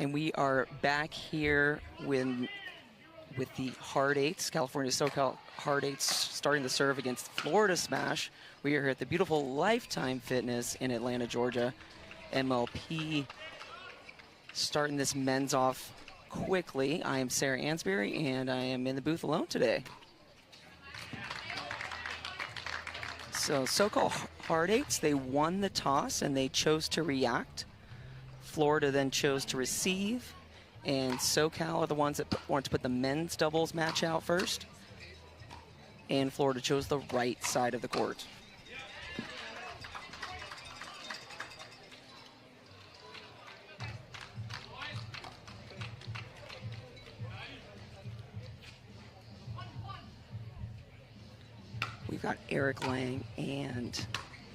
And we are back here with the Hard Eights, California SoCal Hard Eights, starting the serve against Florida Smash. We are here at the beautiful Lifetime Fitness in Atlanta, Georgia. MLP starting this men's off quickly. I am Sarah Ansberry, and I am in the booth alone today. So SoCal Hard Eights, they won the toss and they chose to react. Florida then chose to receive, and SoCal are the ones that wanted to put the men's doubles match out first. And Florida chose the right side of the court. We've got Eric Lang and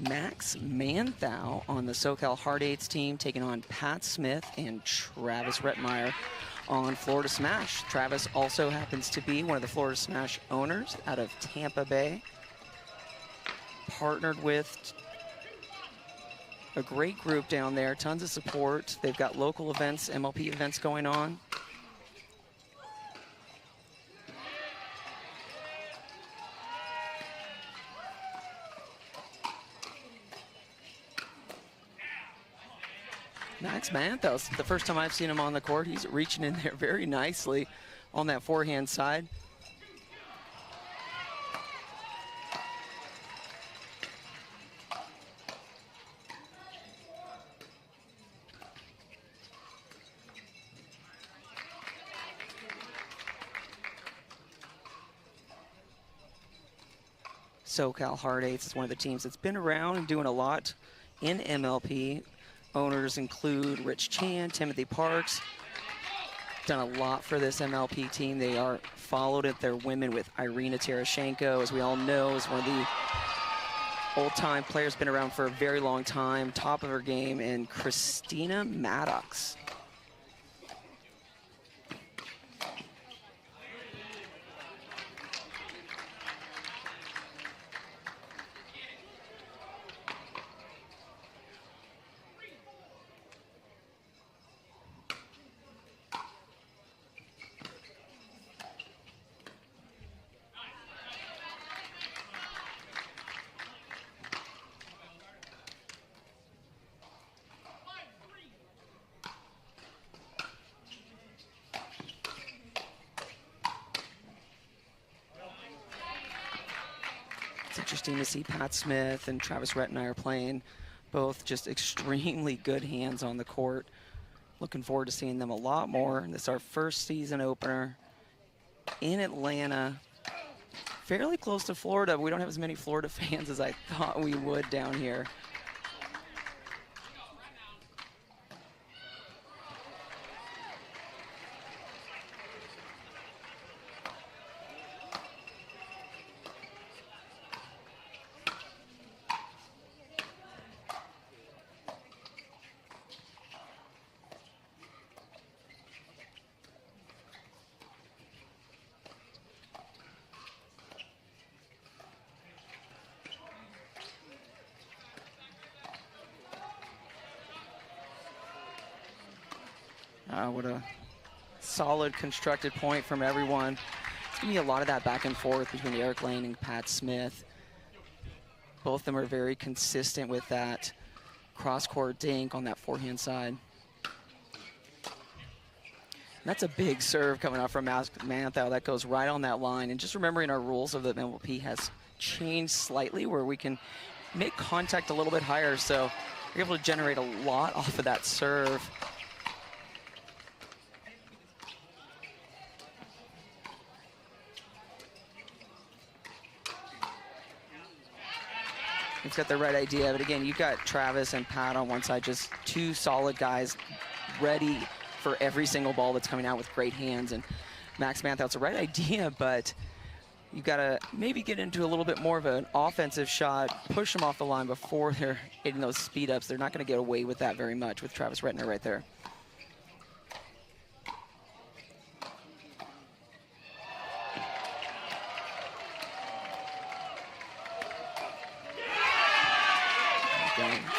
Max Manthau on the SoCal Hard Eights team, taking on Pat Smith and Travis Rettmeyer on Florida Smash. Travis also happens to be one of the Florida Smash owners out of Tampa Bay. Partnered with a great group down there, tons of support. They've got local events, MLP events going on. Max Manthau, the first time I've seen him on the court, he's reaching in there very nicely on that forehand side. SoCal Hard Eights is one of the teams that's been around and doing a lot in MLP. Owners include Rich Chan, Timothy Parks. Done a lot for this MLP team. They are followed at their women with Irina Terashenko, as we all know, is one of the old-time players, been around for a very long time, top of her game, and Christina Maddox. Interesting to see Pat Smith and Travis Rettmeyer playing, both just extremely good hands on the court. Looking forward to seeing them a lot more. This is our first season opener in Atlanta, fairly close to Florida. We don't have as many Florida fans as I thought we would down here. What a solid constructed point from everyone. It's going to be a lot of that back and forth between Eric Lane and Pat Smith. Both of them are very consistent with that cross-court dink on that forehand side. And that's a big serve coming out from Manthau. That goes right on that line. And just remembering our rules of the MLP has changed slightly, where we can make contact a little bit higher. So we're able to generate a lot off of that serve. He's got the right idea, but again, you've got Travis and Pat on one side, just two solid guys ready for every single ball that's coming out with great hands. And Max Manthau, it's the right idea, but you've got to maybe get into a little bit more of an offensive shot, push them off the line before they're hitting those speed ups. They're not going to get away with that very much with Travis Rettmeyer right there.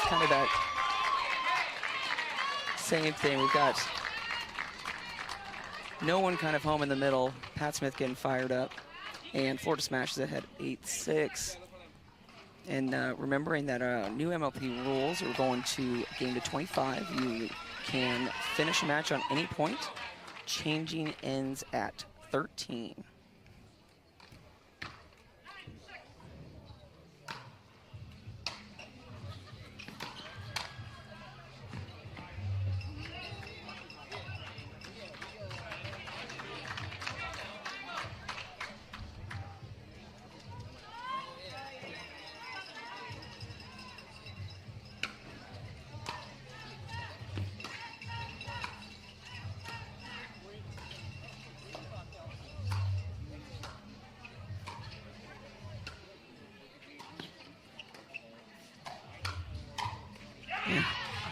Kind of that same thing. We've got no one kind of home in the middle. Pat Smith getting fired up. And Florida Smash is ahead 8-6. And remembering that new MLP rules are going to game to 25. You can finish a match on any point. Changing ends at 13.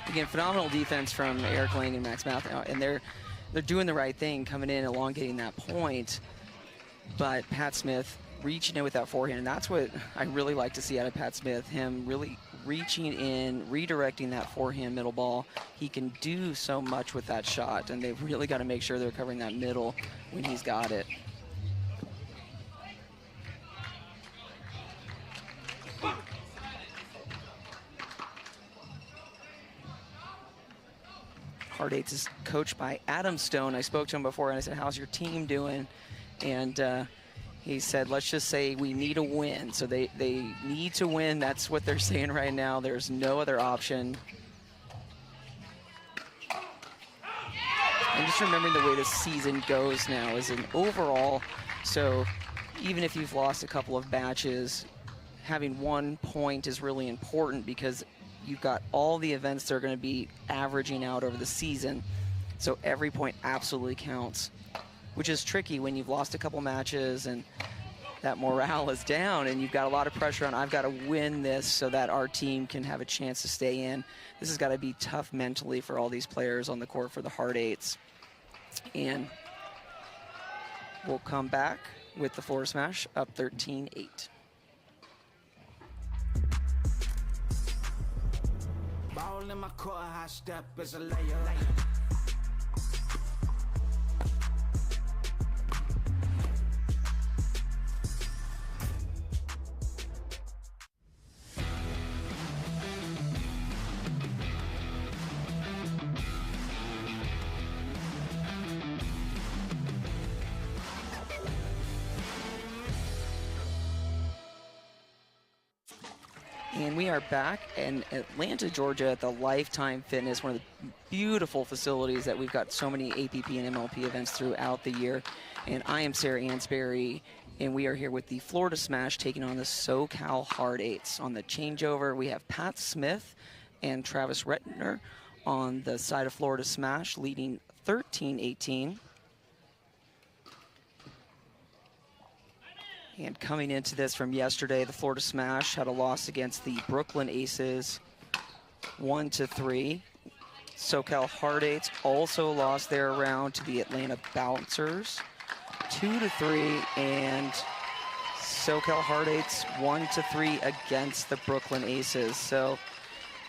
Again, phenomenal defense from Eric Lang and Max Mouth, and they're doing the right thing, coming in, elongating that point. But Pat Smith reaching in with that forehand, and that's what I really like to see out of Pat Smith, him really reaching in, redirecting that forehand middle ball. He can do so much with that shot, and they've really got to make sure they're covering that middle when he's got it. Hard Eights is coached by Adam Stone. I spoke to him before and I said, how's your team doing? And he said, let's just say we need a win. So they need to win. That's what they're saying right now. There's no other option. And just remembering the way the season goes now is an overall. So even if you've lost a couple of matches, having 1 point is really important because you've got all the events that are going to be averaging out over the season. So every point absolutely counts, which is tricky when you've lost a couple matches and that morale is down and you've got a lot of pressure on, I've got to win this so that our team can have a chance to stay in. This has got to be tough mentally for all these players on the court for the Hard Eights. And we'll come back with the Florida Smash up 13-8. Ball in my court, high step is a layer. And we are back in Atlanta, Georgia at the Lifetime Fitness, one of the beautiful facilities that we've got so many APP and MLP events throughout the year. And I am Sarah Ansberry, and we are here with the Florida Smash taking on the SoCal Hard Eights. On the changeover, we have Pat Smith and Travis Rettner on the side of Florida Smash, leading 13-18. And coming into this from yesterday, the Florida Smash had a loss against the Brooklyn Aces, 1-3. SoCal Hard Eights also lost their round to the Atlanta Bouncers, 2-3. And SoCal Hard Eights 1-3 against the Brooklyn Aces. So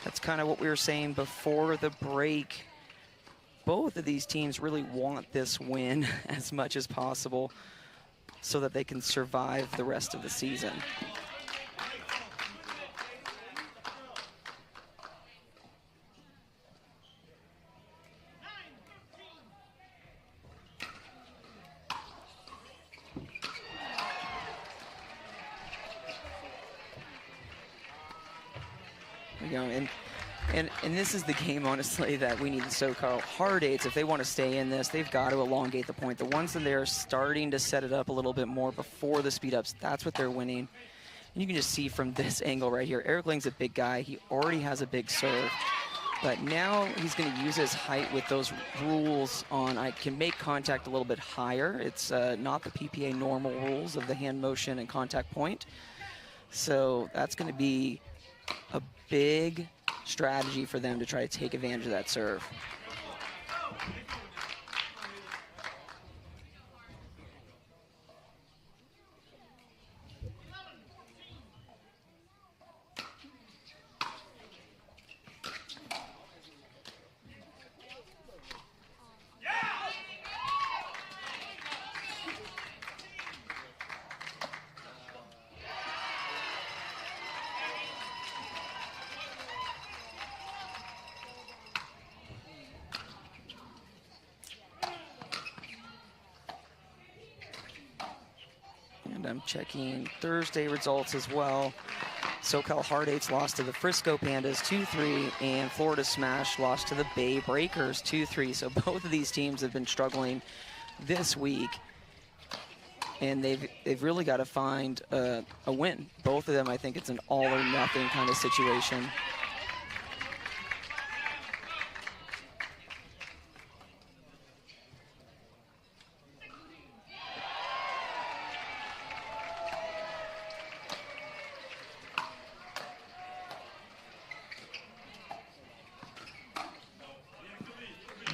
that's kind of what we were saying before the break. Both of these teams really want this win as much as possible so that they can survive the rest of the season. There we go. And this is the game, honestly, that we need the SoCal Hard Eights. If they want to stay in this, they've got to elongate the point. The ones that they're starting to set it up a little bit more before the speed-ups, that's what they're winning. And you can just see from this angle right here, Eric Lang's a big guy. He already has a big serve. But now he's going to use his height with those rules on, I can make contact a little bit higher. It's not the PPA normal rules of the hand motion and contact point. So that's going to be a big strategy for them to try to take advantage of that serve. I'm checking Thursday results as well. SoCal Hard Eights lost to the Frisco Pandas 2-3, and Florida Smash lost to the Bay Breakers 2-3. So both of these teams have been struggling this week, and they've really got to find a win. Both of them, I think it's an all or nothing kind of situation.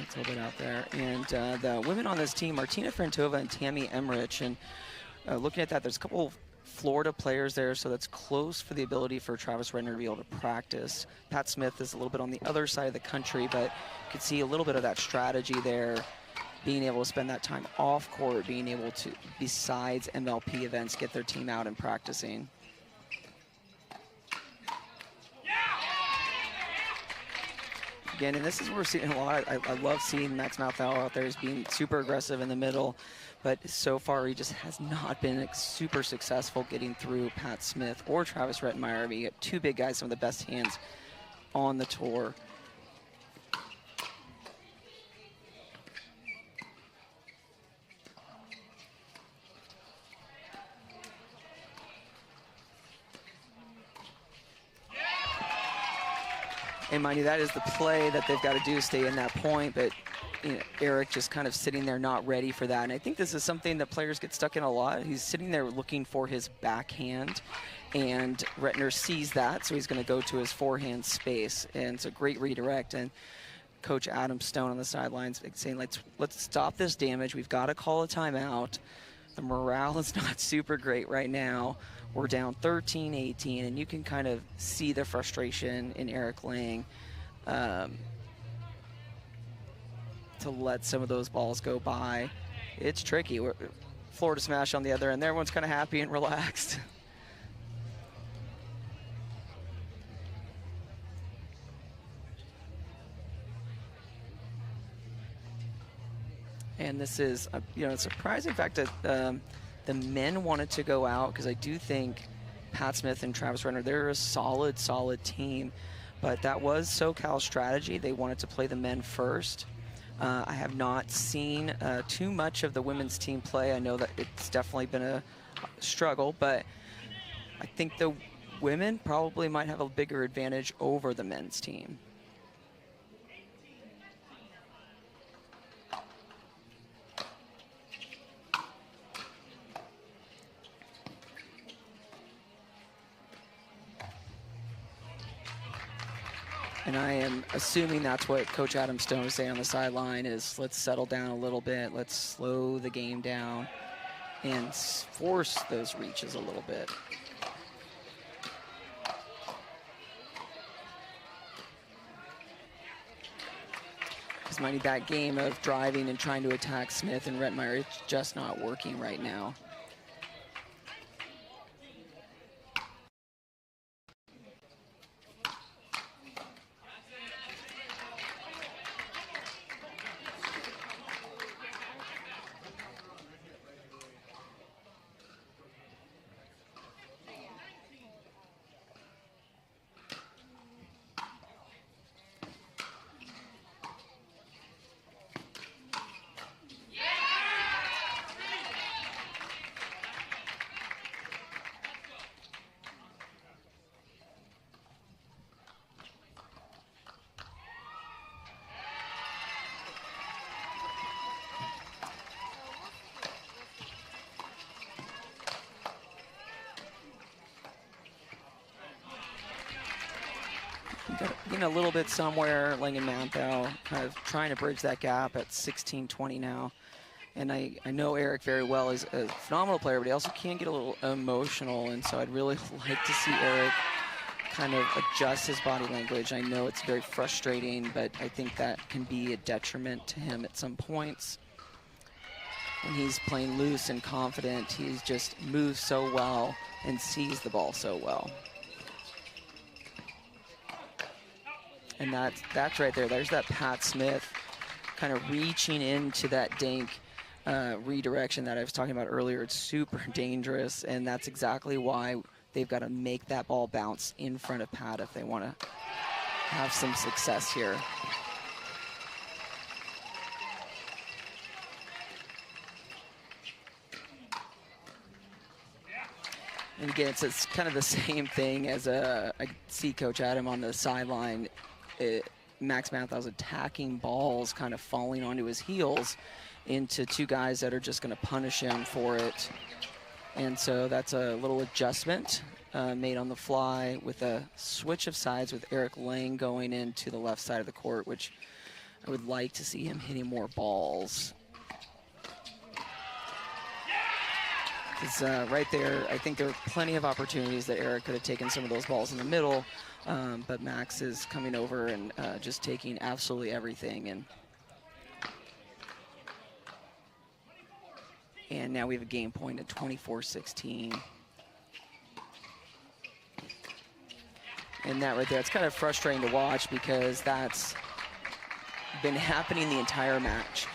A little bit out there. And the women on this team, Martina Frantova and Tammy Emmerich. And looking at that, there's a couple of Florida players there, so that's close for the ability for Travis Redner to be able to practice. Pat Smith is a little bit on the other side of the country, but you could see a little bit of that strategy there, being able to spend that time off court, being able to, besides MLP events, get their team out and practicing. Again, and this is where we're seeing a lot. I love seeing Max Malthau out there as being super aggressive in the middle, but so far he just has not been super successful getting through Pat Smith or Travis Rettenmeyer. I mean, you got two big guys, some of the best hands on the tour. And mind you, that is the play that they've got to do, stay in that point, but you know, Eric just kind of sitting there not ready for that. And I think this is something that players get stuck in a lot. He's sitting there looking for his backhand, and Retner sees that, so he's going to go to his forehand space. And it's a great redirect. And Coach Adam Stone on the sidelines saying, let's stop this damage. We've got to call a timeout. The morale is not super great right now. We're down 13-18, and you can kind of see the frustration in Eric Lang to let some of those balls go by. It's tricky. Florida Smash on the other end. Everyone's kind of happy and relaxed. And this is, a surprising fact that the men wanted to go out, because I do think Pat Smith and Travis Renner, they're a solid team. But that was SoCal's strategy. They wanted to play the men first. I have not seen too much of the women's team play. I know that it's definitely been a struggle, but I think the women probably might have a bigger advantage over the men's team. And I am assuming that's what Coach Adam Stone is saying on the sideline is, let's settle down a little bit, let's slow the game down and force those reaches a little bit. Because mind you, that game of driving and trying to attack Smith and Rettenmeyer, it's just not working right now. A little bit somewhere, Lang and Manthau kind of trying to bridge that gap at 16-20 now. And I know Eric very well. He's a phenomenal player, but he also can get a little emotional. And so I'd really like to see Eric kind of adjust his body language. I know it's very frustrating, but I think that can be a detriment to him at some points. When he's playing loose and confident, he just moves so well and sees the ball so well. And that's right there. There's that Pat Smith kind of reaching into that dink redirection that I was talking about earlier. It's super dangerous, and that's exactly why they've got to make that ball bounce in front of Pat if they want to have some success here. And again, it's kind of the same thing as I see Coach Adam on the sideline. Max Mathau's attacking balls, kind of falling onto his heels into two guys that are just going to punish him for it. And so that's a little adjustment made on the fly with a switch of sides with Eric Lang going into the left side of the court, which I would like to see him hitting more balls. Because right there, I think there are plenty of opportunities that Eric could have taken some of those balls in the middle, but Max is coming over and just taking absolutely everything. And now we have a game point at 24-16. And that right there, it's kind of frustrating to watch because that's been happening the entire match.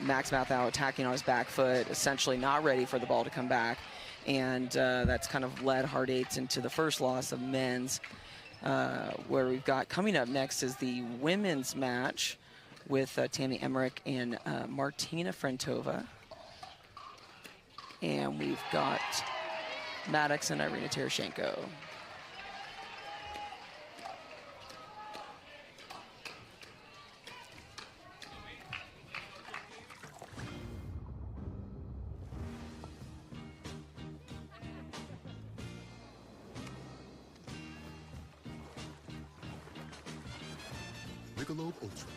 Max Mathau attacking on his back foot, essentially not ready for the ball to come back. And that's kind of led Hard Eights into the first loss of men's, where we've got coming up next is the women's match with Tammy Emmerich and Martina Frentova. And we've got Maddox and Irina Tereshchenko. Michelob ULTRA,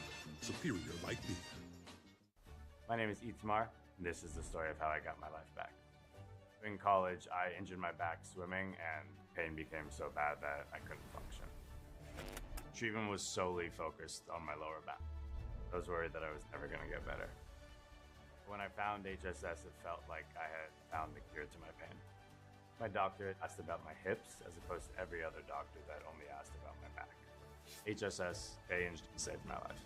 superior light beer. My name is Itamar, and this is the story of how I got my life back. In college, I injured my back swimming, and pain became so bad that I couldn't function. Treatment was solely focused on my lower back. I was worried that I was never going to get better. When I found HSS, it felt like I had found the cure to my pain. My doctor asked about my hips, as opposed to every other doctor that only asked about my back. HSS changed and saved my life.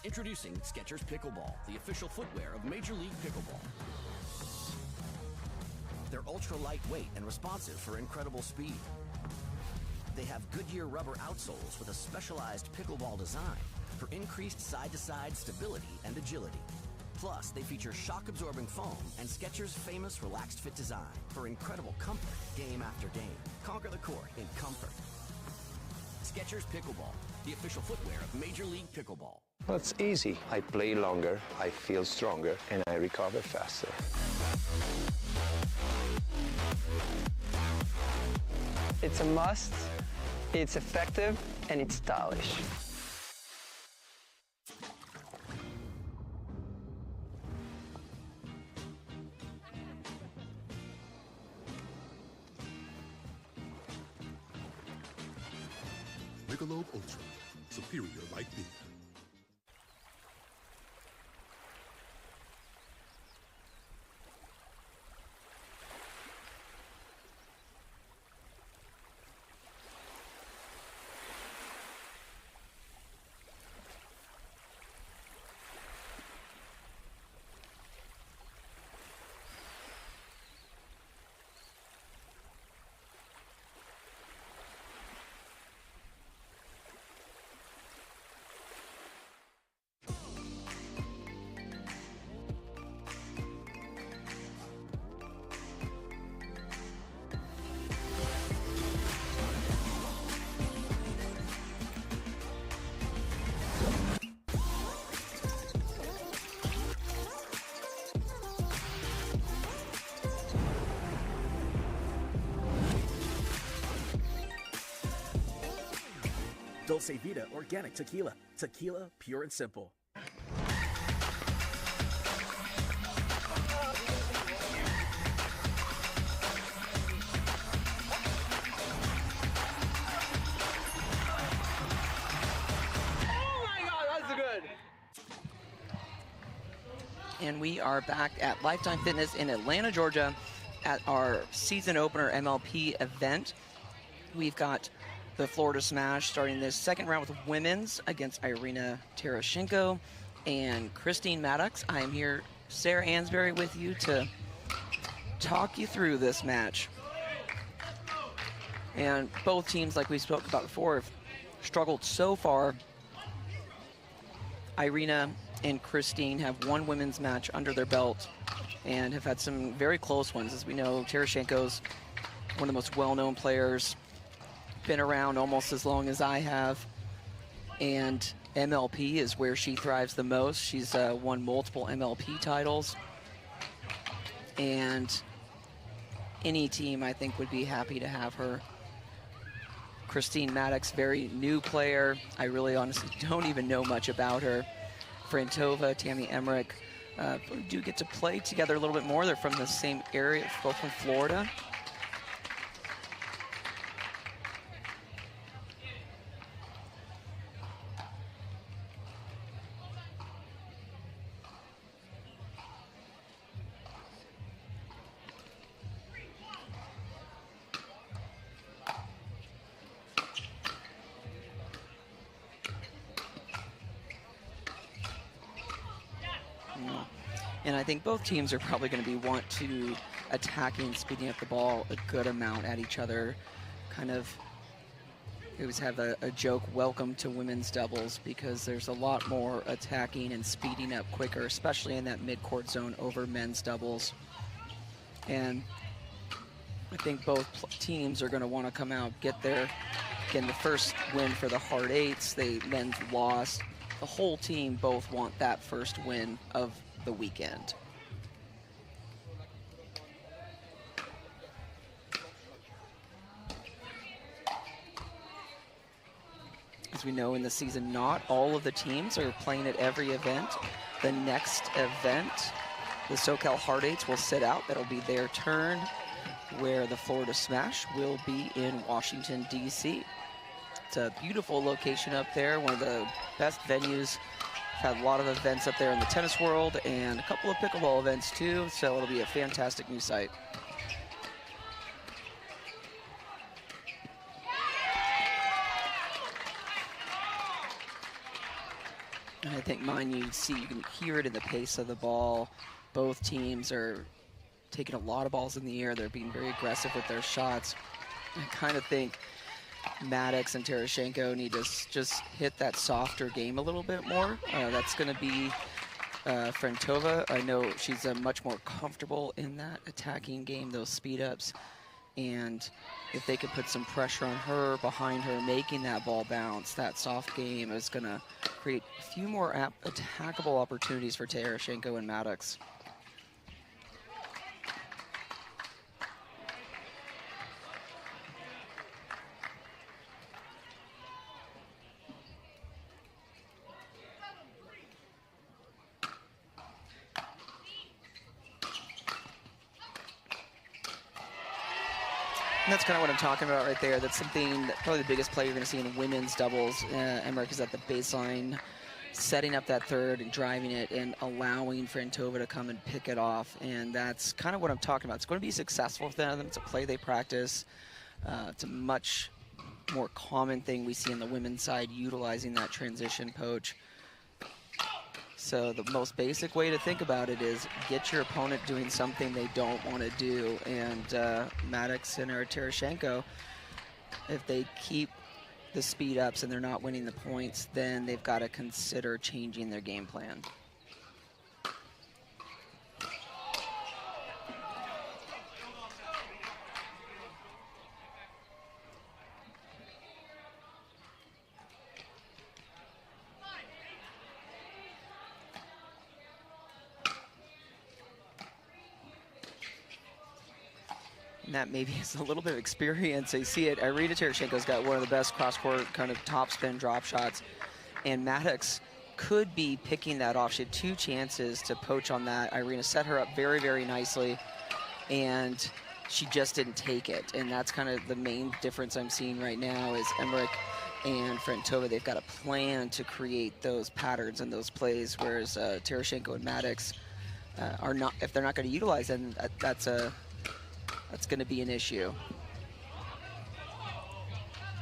Introducing Skechers Pickleball, the official footwear of Major League Pickleball. They're ultra lightweight and responsive for incredible speed. They have Goodyear rubber outsoles with a specialized pickleball design for increased side-to-side stability and agility. Plus, they feature shock-absorbing foam and Skechers' famous relaxed fit design for incredible comfort game after game. Conquer the court in comfort. Skechers Pickleball, the official footwear of Major League Pickleball. Well, it's easy. I play longer, I feel stronger, and I recover faster. It's a must, it's effective, and it's stylish. Michelob ULTRA, superior light beer. Dulce Vida Organic Tequila. Tequila, pure and simple. And we are back at Lifetime Fitness in Atlanta, Georgia at our season opener MLP event. We've got the Florida Smash starting this second round with women's against Irina Tereshchenko and Christine Maddox. I am here, Sarah Ansberry, with you to talk you through this match. And both teams, like we spoke about before, have struggled so far. Irina and Christine have one women's match under their belt and have had some very close ones. As we know, Tereshchenko's one of the most well-known players, been around almost as long as I have, and MLP is where she thrives the most. She's won multiple MLP titles, and any team, I think, would be happy to have her. Christine Maddox, very new player. I really honestly don't even know much about her. Frantova, Tammy Emmerich do get to play together a little bit more. They're from the same area, both from Florida. And I think both teams are probably going to want to attacking, speeding up the ball a good amount at each other. Kind of, we always have a joke, welcome to women's doubles, because there's a lot more attacking and speeding up quicker, especially in that mid-court zone over men's doubles. And I think both teams are going to want to come out, get there. Again, the first win for the Hard Eights, men's lost. The whole team both want that first win of the weekend. As we know in the season, not all of the teams are playing at every event. The next event, the SoCal Hard Eights, will sit out. That'll be their turn, where the Florida Smash will be in Washington, D.C. It's a beautiful location up there, one of the best venues. Had a lot of events up there in the tennis world and a couple of pickleball events too, so it'll be a fantastic new site. And I think you can hear it in the pace of the ball. Both teams are taking a lot of balls in the air. They're being very aggressive with their shots. I kind of think Maddox and Tereshchenko need to just hit that softer game a little bit more. That's going to be Frantova. I know she's much more comfortable in that attacking game, those speed ups. And if they could put some pressure on her, behind her, making that ball bounce, that soft game is going to create a few more attackable opportunities for Tereshchenko and Maddox. And that's kind of what I'm talking about right there. That's something that probably the biggest play you're going to see in women's doubles. Emmerich is at the baseline, setting up that third and driving it and allowing Frantova to come and pick it off. And that's kind of what I'm talking about. It's going to be successful for them. It's a play they practice. It's a much more common thing we see on the women's side, utilizing that transition poach. So the most basic way to think about it is get your opponent doing something they don't want to do. And Maddox and Tereshchenko, if they keep the speed ups and they're not winning the points, then they've got to consider changing their game plan. And that maybe is a little bit of experience. I see it. Irina Tereshchenko's got one of the best cross-court kind of top spin drop shots. And Maddox could be picking that off. She had two chances to poach on that. Irina set her up very, very nicely. And she just didn't take it. And that's kind of the main difference I'm seeing right now is Emmerich and Frantova, they've got a plan to create those patterns and those plays, whereas Tereshchenko and Maddox are not, if they're not going to utilize it, then that's going to be an issue.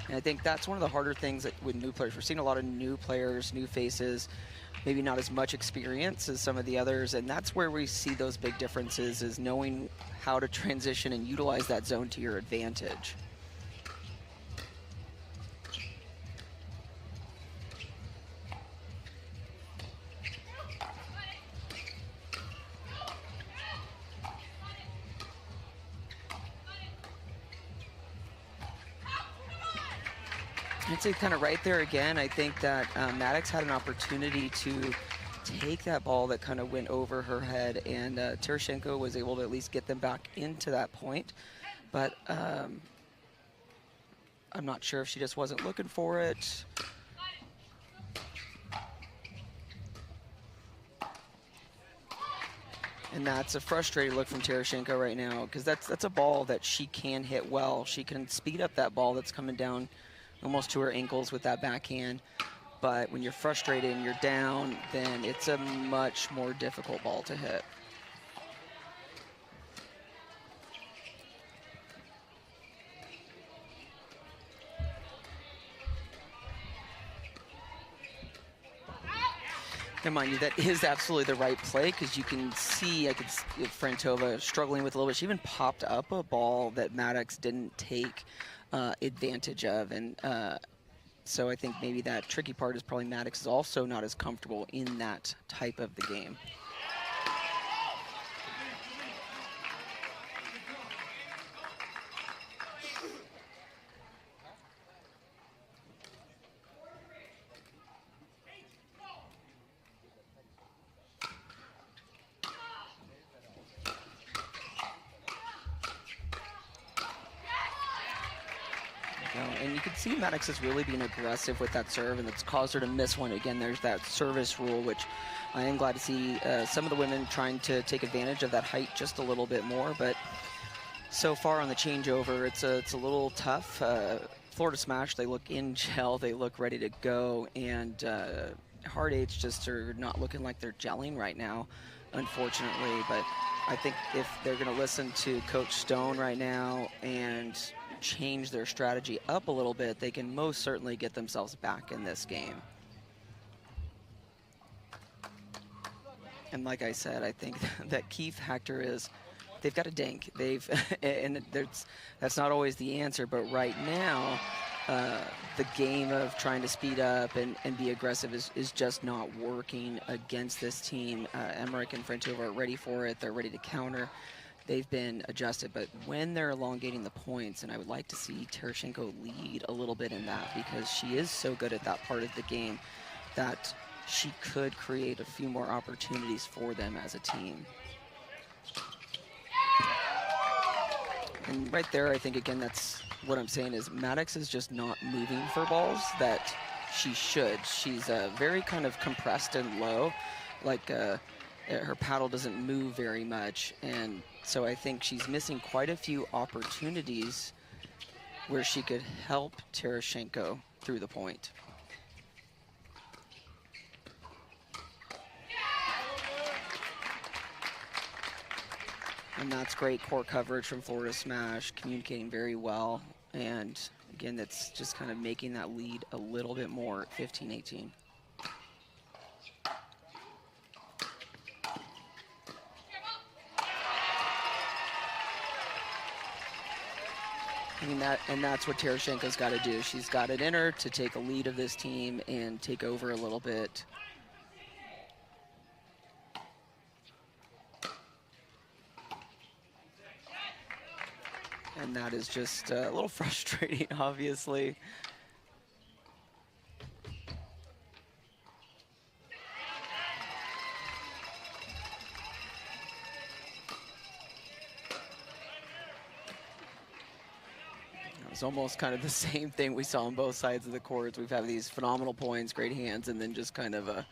And I think that's one of the harder things with new players. We're seeing a lot of new players, new faces, maybe not as much experience as some of the others, and that's where we see those big differences, is knowing how to transition and utilize that zone to your advantage. I'd say kind of right there again, I think that Maddox had an opportunity to take that ball that kind of went over her head, and Tereshchenko was able to at least get them back into that point. But I'm not sure if she just wasn't looking for it. And that's a frustrating look from Tereshchenko right now, because that's a ball that she can hit well. She can speed up that ball that's coming down almost to her ankles with that backhand. But when you're frustrated and you're down, then it's a much more difficult ball to hit. And mind you, that is absolutely the right play, because you can see, I could see Frantova struggling with a little bit. She even popped up a ball that Maddox didn't take advantage of. And so I think maybe that tricky part is probably Maddox is also not as comfortable in that type of the game. And you can see Maddox is really being aggressive with that serve, and it's caused her to miss one. Again, there's that service rule, which I am glad to see some of the women trying to take advantage of that height just a little bit more. But so far on the changeover, it's a little tough. Florida Smash, they look in gel, they look ready to go, and Hard Eights just are not looking like they're gelling right now, unfortunately. But I think if they're going to listen to Coach Stone right now and change their strategy up a little bit, they can most certainly get themselves back in this game. And like I said, I think that key factor is they've got a dink. And that's not always the answer, but right now, the game of trying to speed up and be aggressive is just not working against this team. Emmerich and Frantova are ready for it. They're ready to counter. They've been adjusted, but when they're elongating the points, and I would like to see Tereshchenko lead a little bit in that, because she is so good at that part of the game that she could create a few more opportunities for them as a team. And right there, I think, again, that's what I'm saying is Maddox is just not moving for balls that she should. She's very kind of compressed and low, like her paddle doesn't move very much, and so I think she's missing quite a few opportunities where she could help Tereshchenko through the point. And that's great court coverage from Florida Smash, communicating very well. And again, that's just kind of making that lead a little bit more, 15-18. I mean, that's what Tereshchenko's got to do. She's got it in her to take a lead of this team and take over a little bit. And that is just a little frustrating, obviously. It's almost kind of the same thing we saw on both sides of the courts. We've had these phenomenal points, great hands, and then just kind of a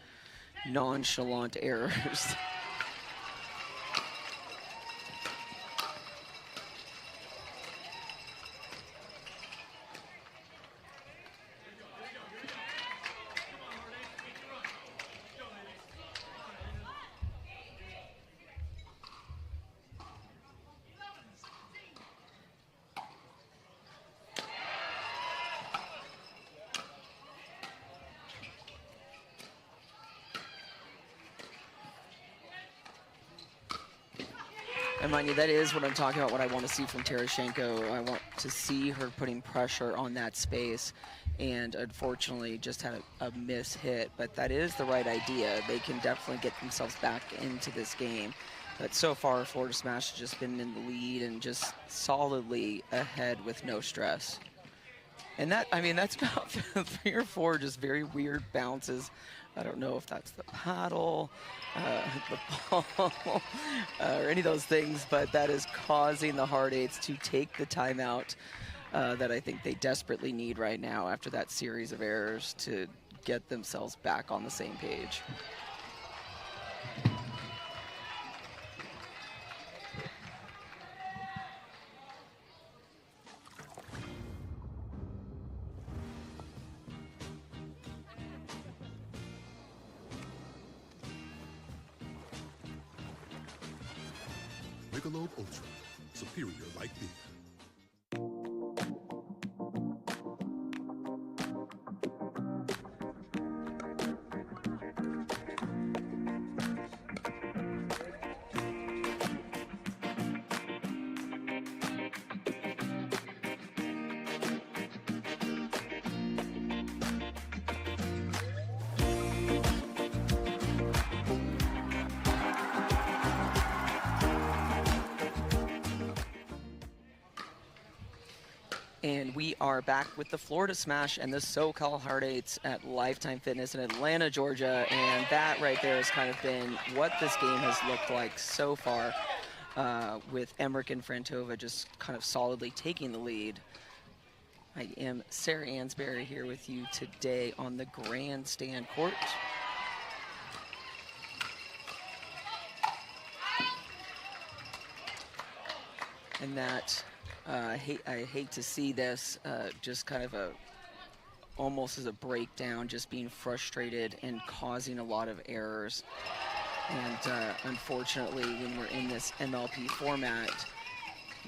nonchalant errors. And mind you, that is what I'm talking about, what I want to see from Tereshchenko. I want to see her putting pressure on that space, and unfortunately just had a miss hit, but that is the right idea. They can definitely get themselves back into this game. But so far, Florida Smash has just been in the lead and just solidly ahead with no stress. And that, I mean, that's about 3 or 4 just very weird bounces. I don't know if that's the paddle, the ball, or any of those things, but that is causing the Hard Eights to take the timeout that I think they desperately need right now after that series of errors to get themselves back on the same page. Michelob ULTRA, superior like beer. And we are back with the Florida Smash and the SoCal Hard Eights at Lifetime Fitness in Atlanta, Georgia. And that right there has kind of been what this game has looked like so far, with Emmerich and Frantova just kind of solidly taking the lead. I am Sarah Ansberry here with you today on the grandstand court. And that, I hate to see this, just kind of almost as a breakdown, just being frustrated and causing a lot of errors. And unfortunately, when we're in this MLP format,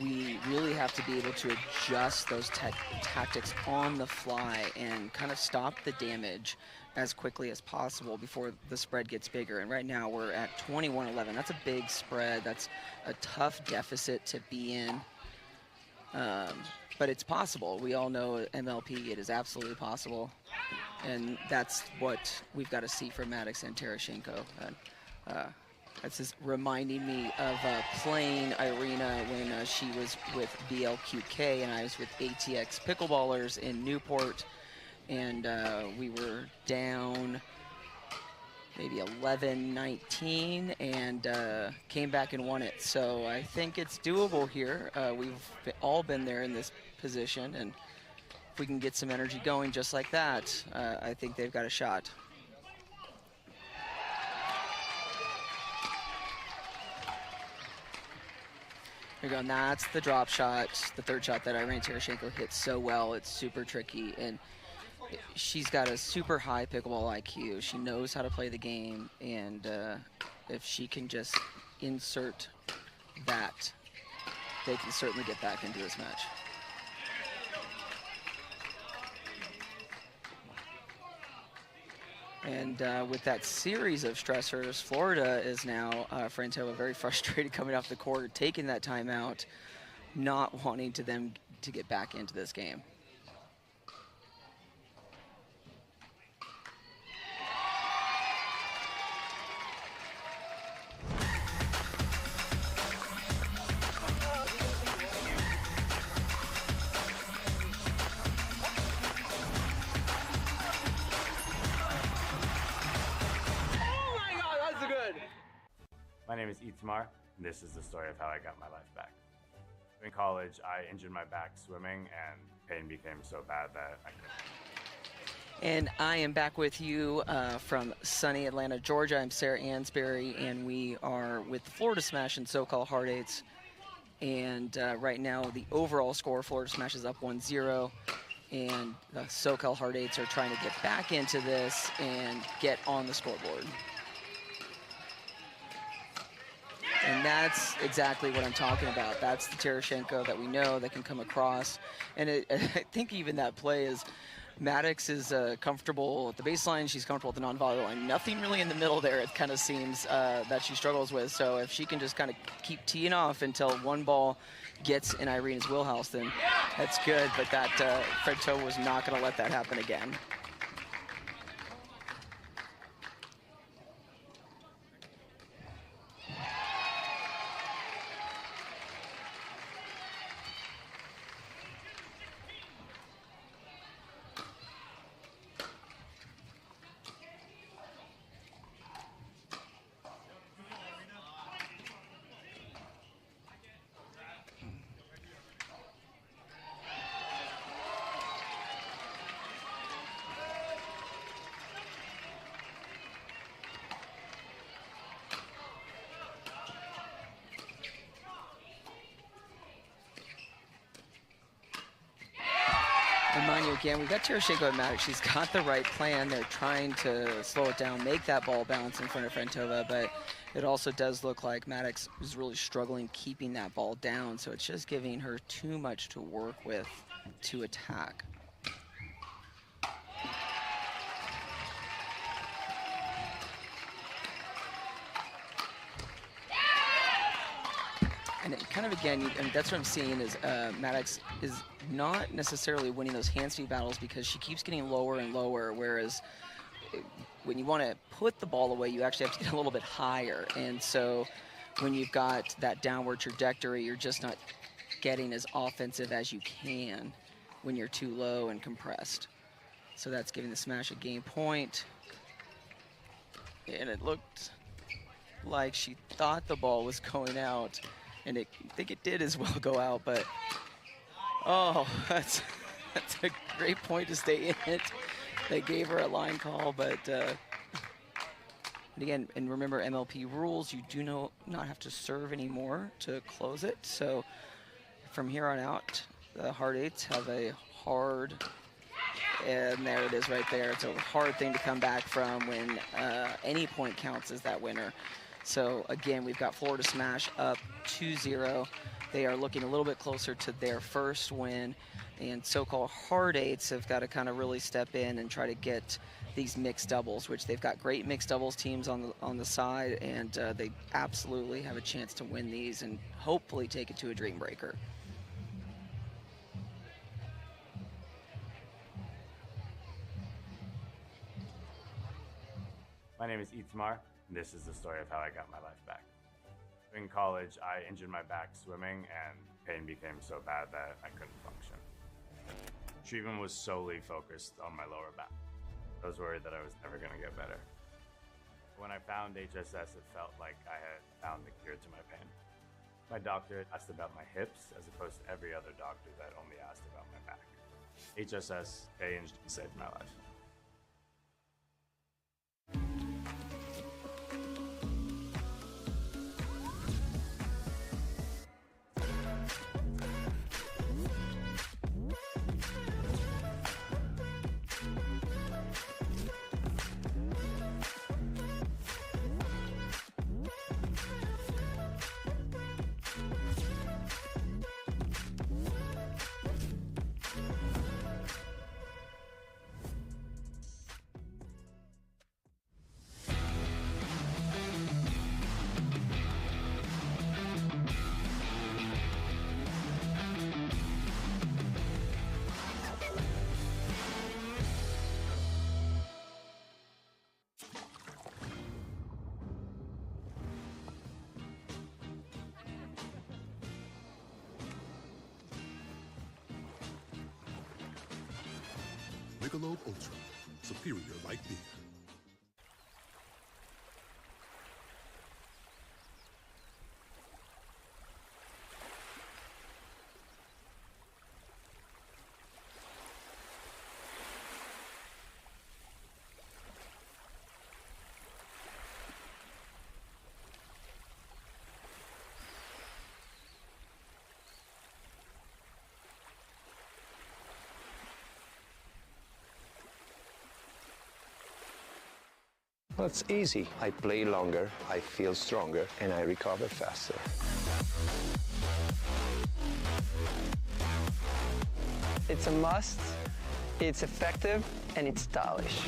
we really have to be able to adjust those tactics on the fly and kind of stop the damage as quickly as possible before the spread gets bigger. And right now we're at 21-11. That's a big spread. That's a tough deficit to be in. But it's possible. We all know MLP, it is absolutely possible. And that's what we've got to see from Maddox and Tereshchenko. That's just reminding me of playing Irina when she was with BLQK and I was with ATX Pickleballers in Newport. And we were down maybe 11-19 and came back and won it. So I think it's doable here. We've all been there in this position, and if we can get some energy going just like that, I think they've got a shot. Here we go, and that's the drop shot, the third shot that Irina Tereshchenko hit so well. It's super tricky, and she's got a super high pickleball IQ. She knows how to play the game, and if she can just insert that, they can certainly get back into this match. And with that series of stressors, Florida is now, Frantova, very frustrated coming off the court, taking that timeout, not wanting them to get back into this game. My name is Itamar, and this is the story of how I got my life back. In college, I injured my back swimming, and pain became so bad that I couldn't. And I am back with you from sunny Atlanta, Georgia. I'm Sarah Ansberry, and we are with Florida Smash and SoCal Hard Eights. And right now, the overall score, Florida Smash is up 1-0, and the SoCal Hard Eights are trying to get back into this and get on the scoreboard. And that's exactly what I'm talking about. That's the Tereshchenko that we know that can come across. And I think even that play is Maddox is comfortable at the baseline. She's comfortable at the non-volley line. Nothing really in the middle there, it kind of seems, that she struggles with. So if she can just kind of keep teeing off until one ball gets in Irene's wheelhouse, then that's good. But that Fredtova was not going to let that happen again. Remind you again, we've got Tereshchenko and Maddox. She's got the right plan. They're trying to slow it down, make that ball bounce in front of Fredtova, but it also does look like Maddox is really struggling keeping that ball down, so it's just giving her too much to work with to attack. And it kind of, again, and that's what I'm seeing is Maddox is not necessarily winning those hand speed battles because she keeps getting lower and lower, whereas when you want to put the ball away, you actually have to get a little bit higher. And so when you've got that downward trajectory, you're just not getting as offensive as you can when you're too low and compressed. So that's giving the smash a game point. And it looked like she thought the ball was going out. And I think it did as well go out, but oh, that's a great point to stay in it. They gave her a line call, but and again, and remember MLP rules, you do not have to serve anymore to close it. So from here on out, the hard eights have a hard, and there it is right there. It's a hard thing to come back from when any point counts as that winner. So again, we've got Florida Smash up 2-0. They are looking a little bit closer to their first win, and SoCal hard eights have got to kind of really step in and try to get these mixed doubles, which they've got great mixed doubles teams on the side, and they absolutely have a chance to win these and hopefully take it to a dream breaker. My name is Itzmar, and this is the story of how I got my life back. In college, I injured my back swimming, and pain became so bad that I couldn't function. Treatment was solely focused on my lower back. I was worried that I was never going to get better. When I found HSS, it felt like I had found the cure to my pain. My doctor asked about my hips, as opposed to every other doctor that only asked about my back. HSS changed and saved my life. Michelob ULTRA, superior like beer. Well, it's easy. I play longer, I feel stronger, and I recover faster. It's a must. it's effective, and it's stylish.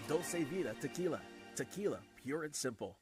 Dulce Vida Tequila. Tequila, pure and simple.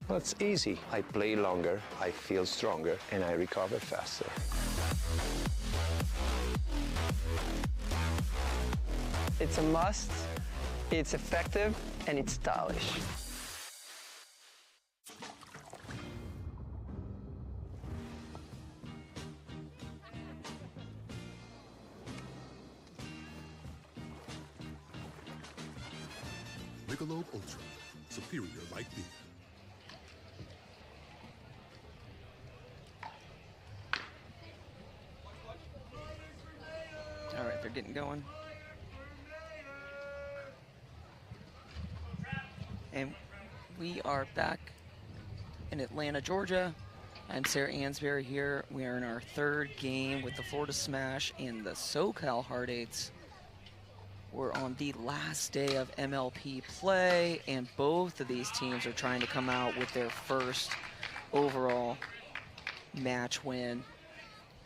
Well, it's easy. I play longer, I feel stronger, and I recover faster. It's a must, it's effective, and it's stylish. Michelob ULTRA, superior like beer. All right, they're getting going. And we are back in Atlanta, Georgia. I'm Sarah Ansberry here. We are in our third game with the Florida Smash and the SoCal Hard Eights. We're on the last day of MLP play, and both of these teams are trying to come out with their first overall match win.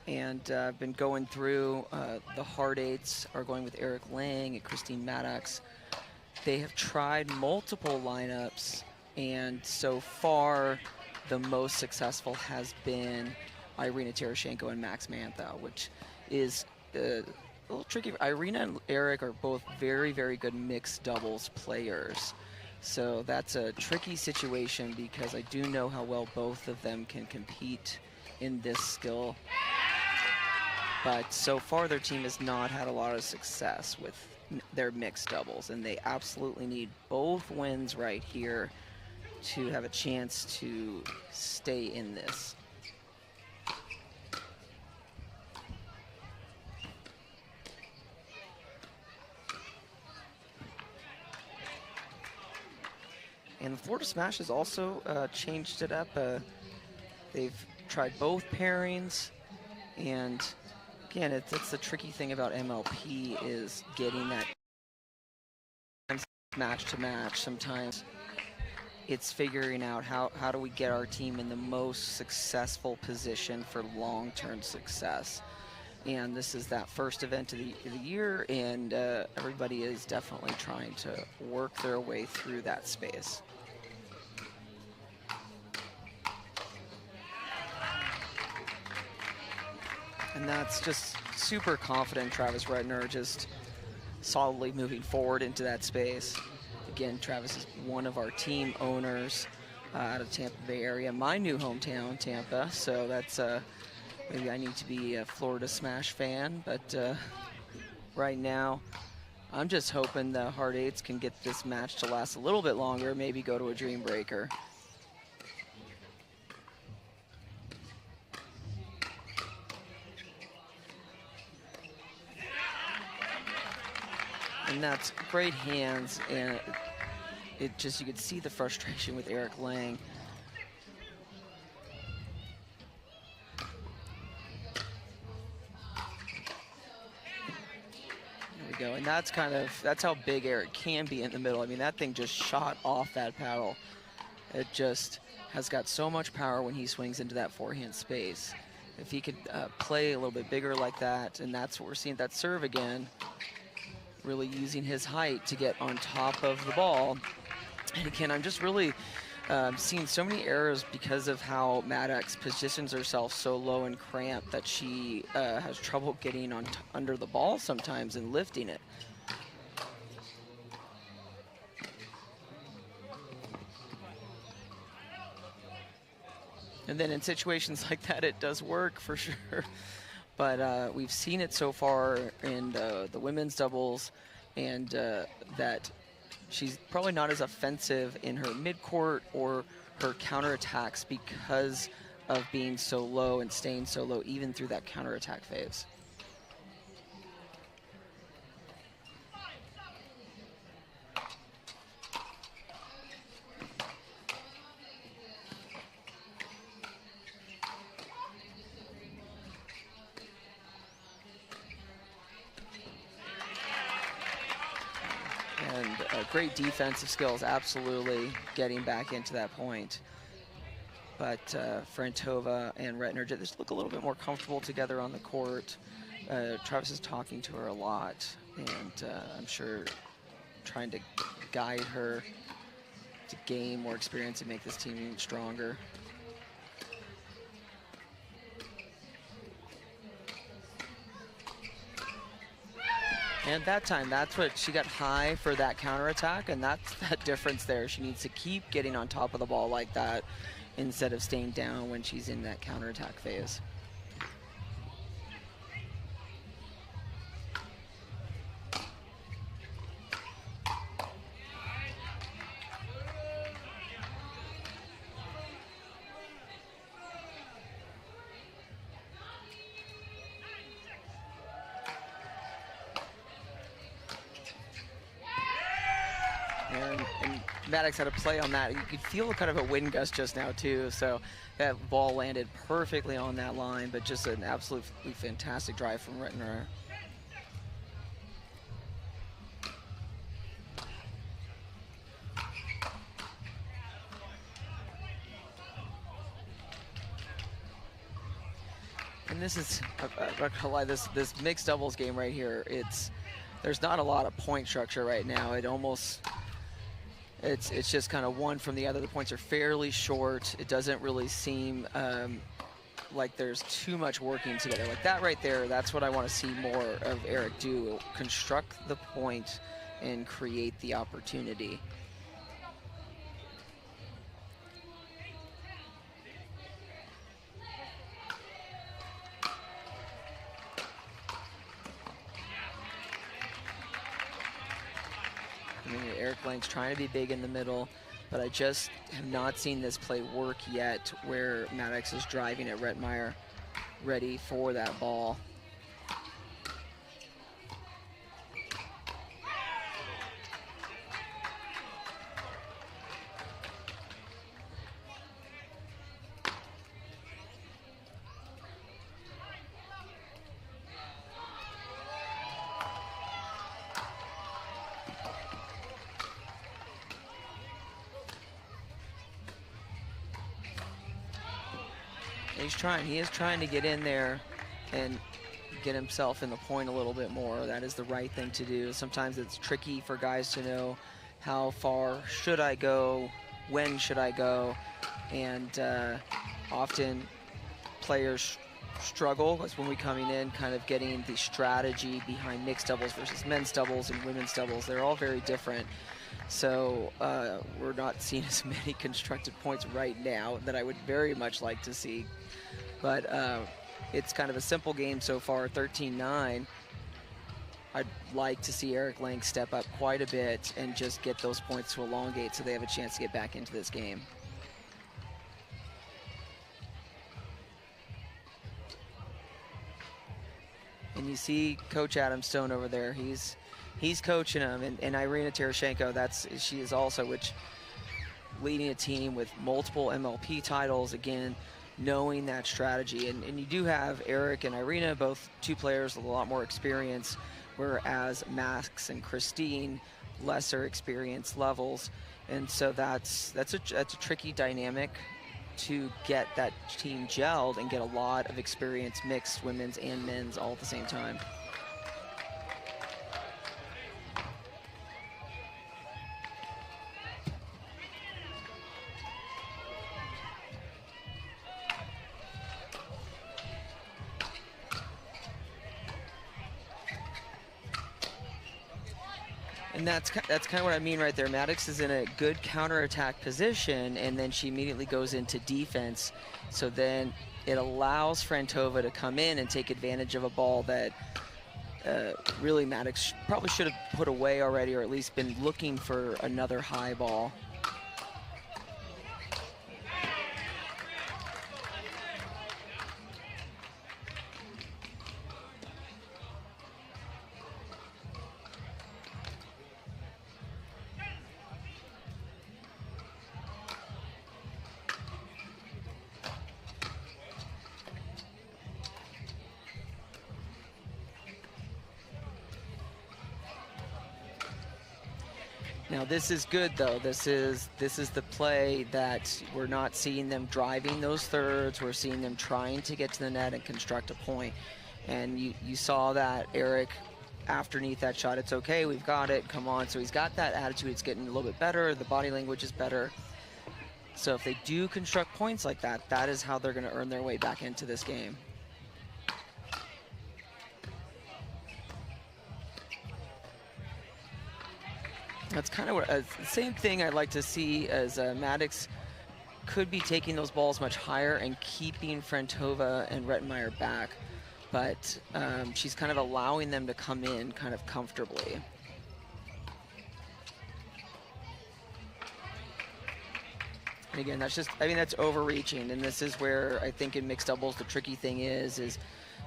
And I've been going through the Hard Eights are going with Eric Lang and Christine Maddox. They have tried multiple lineups, and so far the most successful has been Irina Teroshenko and Max Mantha, which is a little tricky. Irina and Eric are both very, very good mixed doubles players. So that's a tricky situation because I do know how well both of them can compete in this skill. But so far their team has not had a lot of success with their mixed doubles, and they absolutely need both wins right here to have a chance to stay in this. And the Florida Smash has also changed it up. They've tried both pairings, and again, it's the tricky thing about MLP is getting that match to match. Sometimes it's figuring out how do we get our team in the most successful position for long-term success. And this is that first event of the year, and everybody is definitely trying to work their way through that space. And that's just super confident Travis Redner, just solidly moving forward into that space. Again, Travis is one of our team owners out of Tampa Bay area, my new hometown, Tampa. So that's maybe I need to be a Florida Smash fan, but right now I'm just hoping the Hard Eights can get this match to last a little bit longer, maybe go to a Dream Breaker. And that's great hands, and it just, you could see the frustration with Eric Lang. There we go, and that's how big Eric can be in the middle. I mean, that thing just shot off that paddle. It just has got so much power when he swings into that forehand space. If he could play a little bit bigger like that, and that's what we're seeing, that serve again, really using his height to get on top of the ball. And again, I'm just really seeing so many errors because of how Maddox positions herself so low and cramped that she has trouble getting on under the ball sometimes and lifting it. And then in situations like that, it does work for sure. But we've seen it so far in the women's doubles, and that she's probably not as offensive in her midcourt or her counterattacks because of being so low and staying so low even through that counterattack phase. Great defensive skills, absolutely getting back into that point. But Frantova and Retner just look a little bit more comfortable together on the court. Travis is talking to her a lot, and I'm sure trying to guide her to gain more experience and make this team even stronger. And that time, that's what she got high for that counterattack, and that's that difference there. She needs to keep getting on top of the ball like that instead of staying down when she's in that counterattack phase. Maddox had a play on that. You could feel kind of a wind gust just now too, so that ball landed perfectly on that line, but just an absolutely fantastic drive from Retner. And this is, I'm not gonna lie, this mixed doubles game right here, there's not a lot of point structure right now. It's just kind of one from the other. The points are fairly short. It doesn't really seem like there's too much working together. Like that right there, that's what I want to see more of Eric do. Construct the point and create the opportunity. Eric Lane's trying to be big in the middle, but I just have not seen this play work yet where Maddox is driving at Rettmeyer ready for that ball. He is trying to get in there and get himself in the point a little bit more. That is the right thing to do. Sometimes it's tricky for guys to know how far should I go, when should I go, and often players struggle as when we coming in, kind of getting the strategy behind mixed doubles versus men's doubles and women's doubles. They're all very different. So we're not seeing as many constructed points right now that I would very much like to see. But it's kind of a simple game so far, 13-9. I'd like to see Eric Lang step up quite a bit and just get those points to elongate so they have a chance to get back into this game. And you see Coach Adam Stone over there. He's coaching them, and Irina Terashenko, she is also, which leading a team with multiple MLP titles, again, knowing that strategy. And you do have Eric and Irina, both two players with a lot more experience, whereas Max and Christine, lesser experience levels. And so that's a tricky dynamic to get that team gelled and get a lot of experience, mixed women's and men's, all at the same time. And that's kind of what I mean right there. Maddox is in a good counterattack position, and then she immediately goes into defense. So then it allows Frantova to come in and take advantage of a ball that really Maddox probably should have put away already, or at least been looking for another high ball. Now this is good though. This is the play that we're not seeing them driving those thirds. We're seeing them trying to get to the net and construct a point. And you saw that Eric afterneath that shot. It's okay, we've got it, come on. So he's got that attitude. It's getting a little bit better. The body language is better. So if they do construct points like that, that is how they're going to earn their way back into this game. That's kind of what, the same thing I'd like to see as Maddox could be taking those balls much higher and keeping Frantova and Rettenmeier back, but she's kind of allowing them to come in kind of comfortably. And again, that's just, I mean, that's overreaching, and this is where I think in mixed doubles the tricky thing is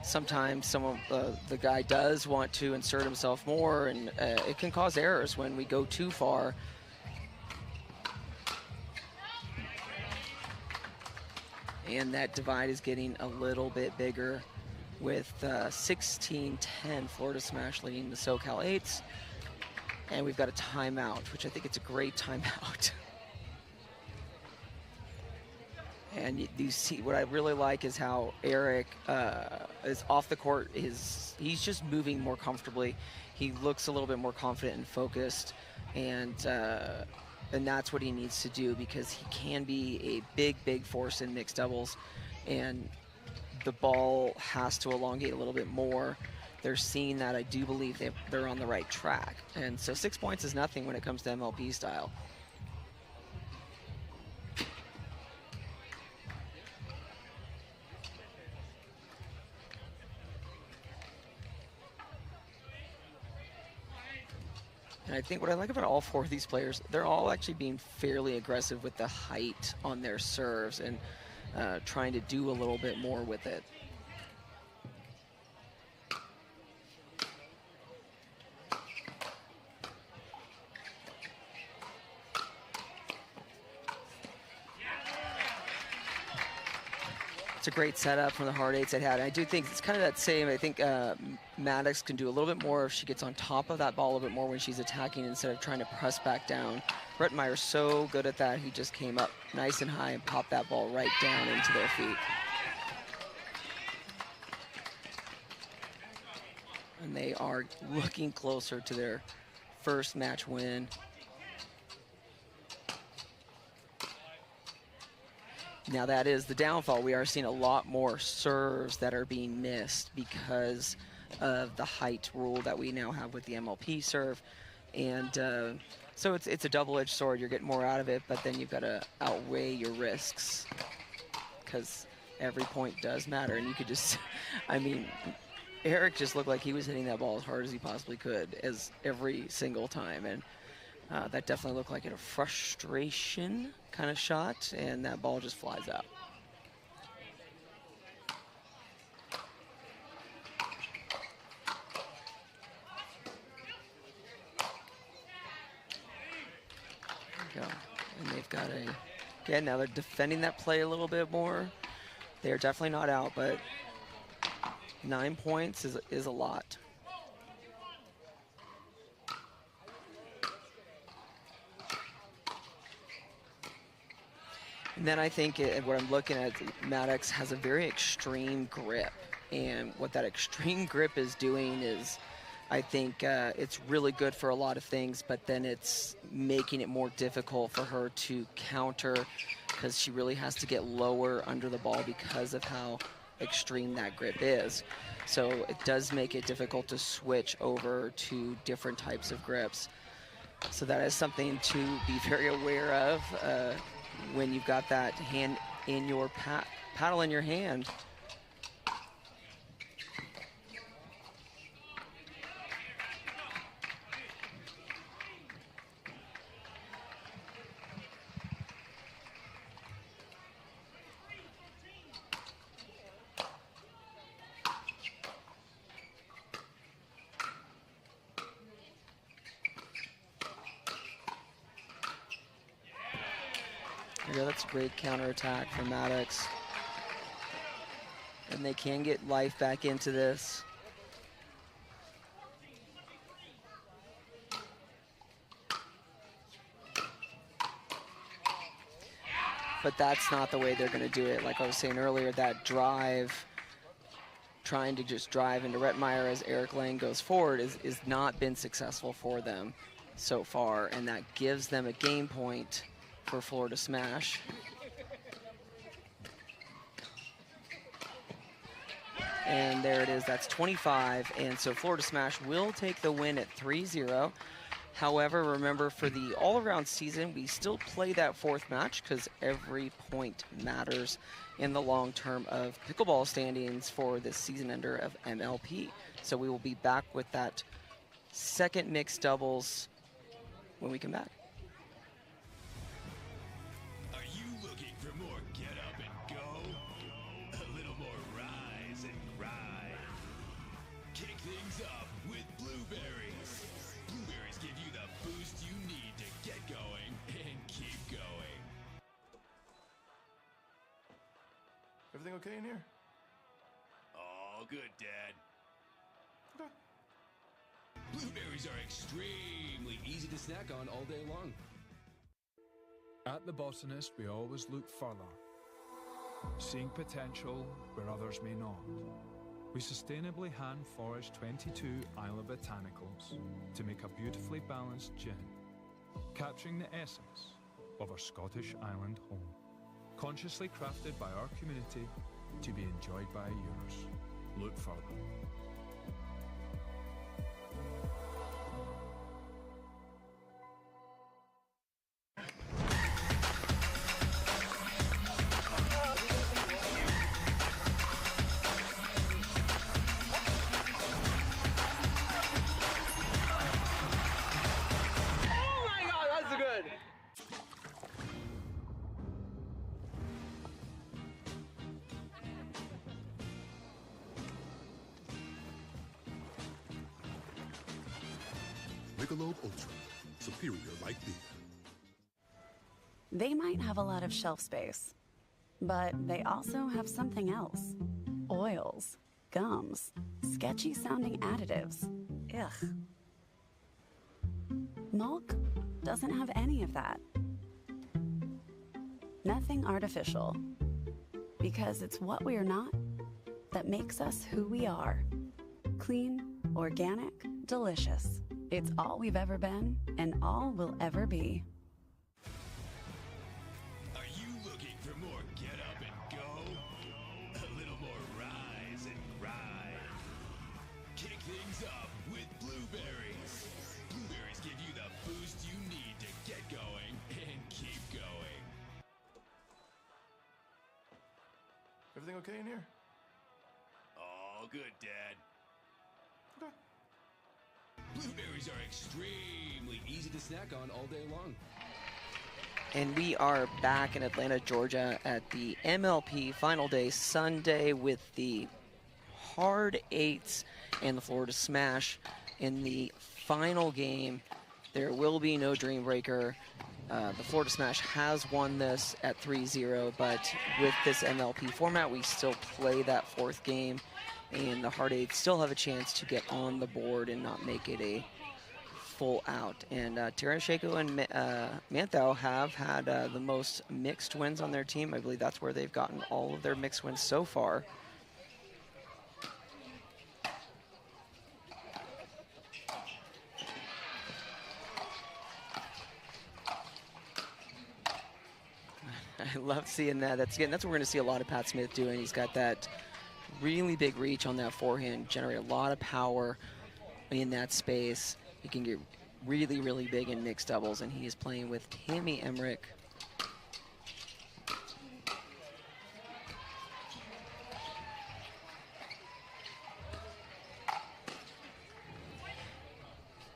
sometimes the guy does want to insert himself more, and it can cause errors when we go too far. And that divide is getting a little bit bigger with 16-10 Florida Smash leading the SoCal 8s. And we've got a timeout, which I think it's a great timeout. And you see, what I really like is how Eric is off the court. He's just moving more comfortably. He looks a little bit more confident and focused, and that's what he needs to do, because he can be a big force in mixed doubles, and the ball has to elongate a little bit more. They're seeing that. I do believe they're on the right track, and so 6 points is nothing when it comes to MLP style. And I think what I like about all four of these players, they're all actually being fairly aggressive with the height on their serves and trying to do a little bit more with it. It's a great setup from the hard eights it had. I do think it's kind of that same. I think Maddox can do a little bit more if she gets on top of that ball a little bit more when she's attacking instead of trying to press back down. Rettenmeier's so good at that. He just came up nice and high and popped that ball right down into their feet. And they are looking closer to their first match win. Now that is the downfall. We are seeing a lot more serves that are being missed because of the height rule that we now have with the MLP serve. And so it's a double-edged sword. You're getting more out of it, but then you've got to outweigh your risks because every point does matter. And you could just, I mean, Eric just looked like he was hitting that ball as hard as he possibly could as every single time. And that definitely looked like a frustration kind of shot, and that ball just flies out. There we go. And they've got again, now they're defending that play a little bit more. They're definitely not out, but 9 points is a lot. And then I think what I'm looking at, Maddox has a very extreme grip. And what that extreme grip is doing is, I think it's really good for a lot of things, but then it's making it more difficult for her to counter because she really has to get lower under the ball because of how extreme that grip is. So it does make it difficult to switch over to different types of grips. So that is something to be very aware of when you've got that hand in your paddle in your hand. Yeah, that's a great counterattack from Maddox. And they can get life back into this. But that's not the way they're going to do it. Like I was saying earlier, that drive, trying to just drive into Rettmeyer as Eric Lang goes forward is not been successful for them so far. And that gives them a game point for Florida Smash. And there it is, that's 25, and so Florida Smash will take the win at 3-0. However, remember, for the all-around season, we still play that fourth match because every point matters in the long term of pickleball standings for this season ender of MLP. So we will be back with that second mixed doubles when we come back. Everything okay in here? All good, Dad. Okay. Blueberries are extremely easy to snack on all day long. At The Botanist, we always look further, seeing potential where others may not. We sustainably hand forage 22 Isla botanicals to make a beautifully balanced gin, capturing the essence of our Scottish island home. Consciously crafted by our community to be enjoyed by yours. Look further. Oh my God, that's good. Michelob ULTRA, superior light beer. They might have a lot of shelf space, but they also have something else. Oils, gums, sketchy sounding additives. Ugh. MALK doesn't have any of that. Nothing artificial. Because it's what we're not that makes us who we are. Clean, organic, delicious. It's all we've ever been and all we'll ever be. Are you looking for more get up and go? A little more rise and grind. Kick things up with Blueberries. Blueberries give you the boost you need to get going and keep going. Everything okay in here? All good, Dad. Okay. Blueberries are extremely easy to snack on all day long. And we are back in Atlanta, Georgia at the MLP final day Sunday with the hard eights and the Florida Smash. In the final game, there will be no Dream Breaker. The Florida Smash has won this at 3-0, but with this MLP format, we still play that fourth game, and the hard eights still have a chance to get on the board and not make it a full out. And Tarasenko and Manthau have had the most mixed wins on their team. I believe that's where they've gotten all of their mixed wins so far. I love seeing that. That's what we're going to see a lot of Pat Smith doing. He's got that really big reach on that forehand, generate a lot of power in that space. He can get really, really big in mixed doubles, and he is playing with Tammy Emmerich.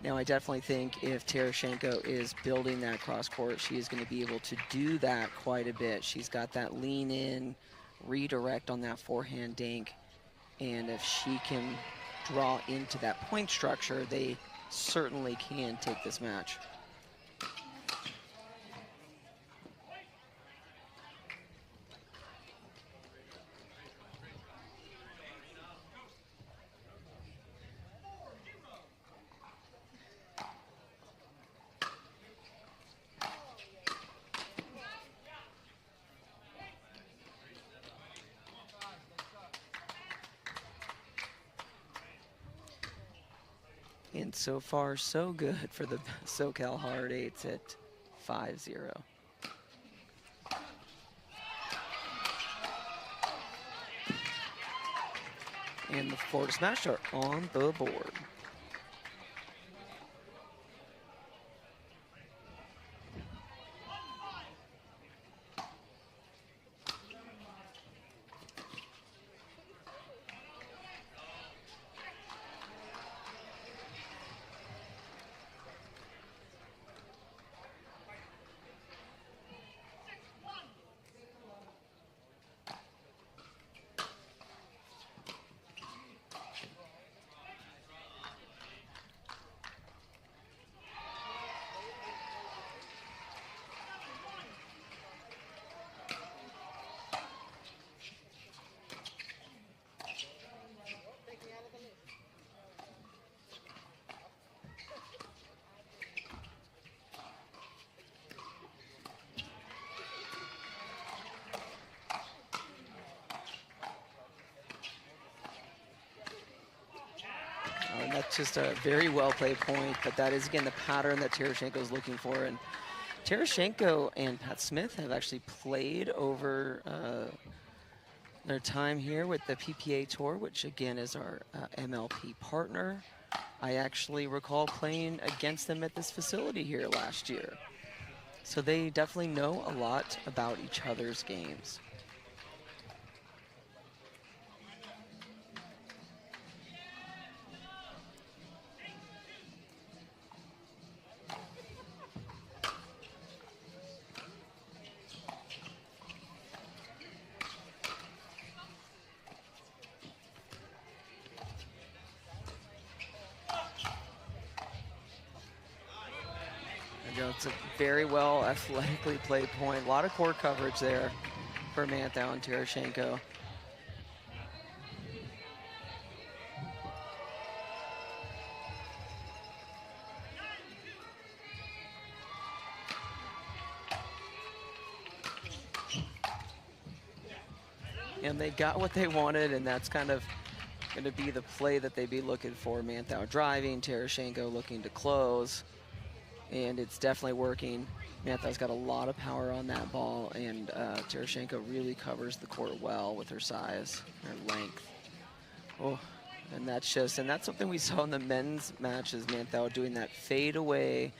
Now, I definitely think if Tereshchenko is building that cross court, she is going to be able to do that quite a bit. She's got that lean in, redirect on that forehand dink, and if she can draw into that point structure, they certainly can take this match. And so far, so good for the SoCal Hard Eights at 5-0. And the Florida Smash are on the board. And that's just a very well played point, but that is, again, the pattern that Tereshchenko is looking for. And Tereshchenko and Pat Smith have actually played over their time here with the PPA Tour, which, again, is our MLP partner. I actually recall playing against them at this facility here last year. So they definitely know a lot about each other's games. It's a very well athletically played point. A lot of court coverage there for Manthou and Tereshchenko. And they got what they wanted, and that's kind of going to be the play that they'd be looking for. Manthou driving, Tereshchenko looking to close. And it's definitely working. Manthou's got a lot of power on that ball, and Tereshchenko really covers the court well with her size, her length. Oh, and that's something we saw in the men's matches, Manthou doing that fadeaway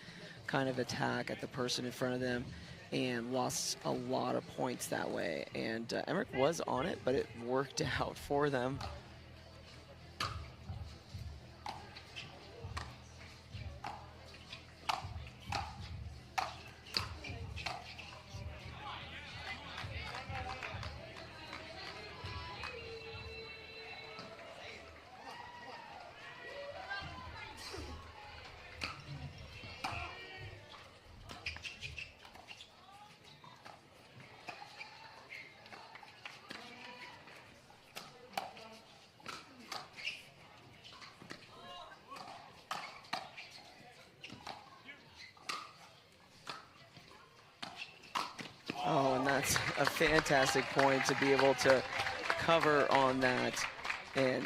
kind of attack at the person in front of them, and lost a lot of points that way. And Emmerich was on it, but it worked out for them. Oh, and that's a fantastic point to be able to cover on that, and